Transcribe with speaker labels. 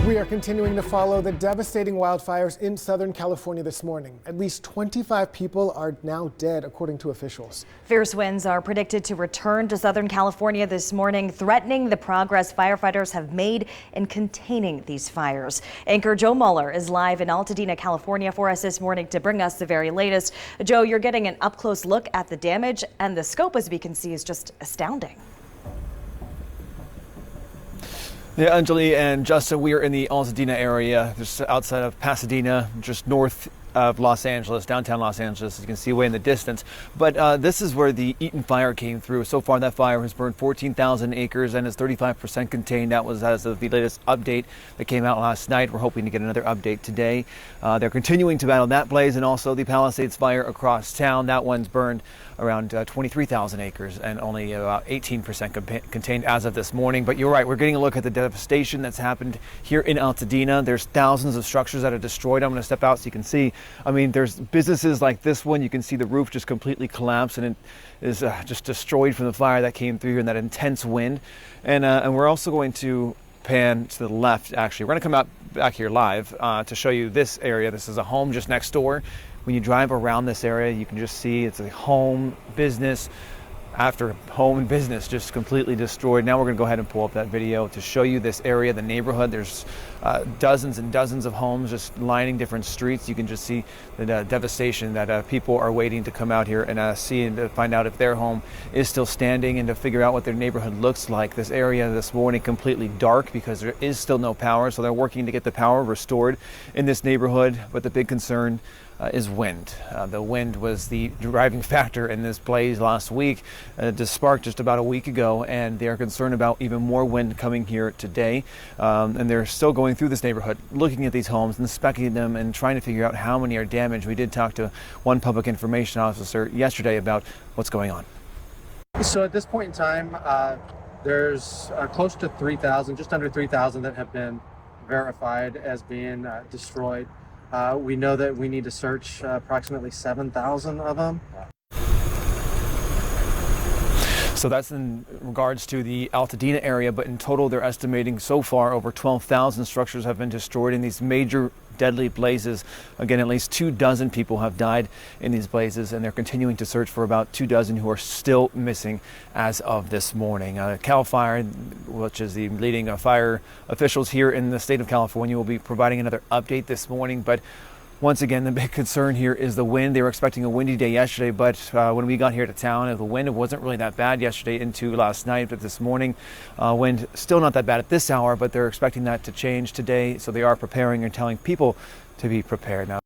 Speaker 1: We are continuing to follow the devastating wildfires in Southern California this morning. At least 25 people are now dead, according to officials.
Speaker 2: Fierce winds are predicted to return to Southern California this morning, threatening the progress firefighters have made in containing these fires. Anchor Joe Muller is live in Altadena, California for us this morning to bring us the very latest. Joe, you're getting an up-close look at the damage, and the scope, as we can see, is just astounding.
Speaker 3: Yeah, Anjali and Justin, we are in the Altadena area, just outside of Pasadena, just north of Los Angeles, downtown Los Angeles, as you can see way in the distance. But this is where the Eaton fire came through. So far, that fire has burned 14,000 acres and is 35% contained. That was as of the latest update that came out last night. We're hoping to get another update today. They're continuing to battle that blaze and also the Palisades fire across town. That one's burned around 23,000 acres and only about 18% contained as of this morning. But you're right, we're getting a look at the devastation that's happened here in Altadena. There's thousands of structures that are destroyed. I'm going to step out so you can see. I mean, there's businesses like this one. You can see the roof just completely collapsed and it is just destroyed from the fire that came through here in that intense wind. And we're also going to pan to the left. Actually, we're going to come out back here live to show you this area. This is a home just next door. When you drive around this area, you can just see it's a home, business after home and business just completely destroyed. Now we're going to go ahead and pull up that video to show you this area, the neighborhood. There's dozens and dozens of homes just lining different streets. You can just see the devastation that people are waiting to come out here and see and to find out if their home is still standing and to figure out what their neighborhood looks like. This area this morning completely dark because there is still no power, so they're working to get the power restored in this neighborhood. But the big concern is wind. The wind was the driving factor in this blaze last week. This sparked just about a week ago, and they are concerned about even more wind coming here today. And they're still going through this neighborhood, looking at these homes, inspecting them, and trying to figure out how many are damaged. We did talk to one public information officer yesterday about what's going on.
Speaker 4: So at this point in time, there's close to 3,000, just under 3,000 that have been verified as being destroyed. We know that we need to search approximately 7,000 of them.
Speaker 3: So that's in regards to the Altadena area, but in total they're estimating so far over 12,000 structures have been destroyed in these major deadly blazes. Again, at least 24 people have died in these blazes, and they're continuing to search for about 24 who are still missing as of this morning. CAL FIRE, which is the leading fire officials here in the state of California, will be providing another update this morning. But once again, the big concern here is the wind. They were expecting a windy day yesterday, but when we got here to town, the wind wasn't really that bad yesterday into last night. But this morning, wind still not that bad at this hour, but they're expecting that to change today. So they are preparing and telling people to be prepared now.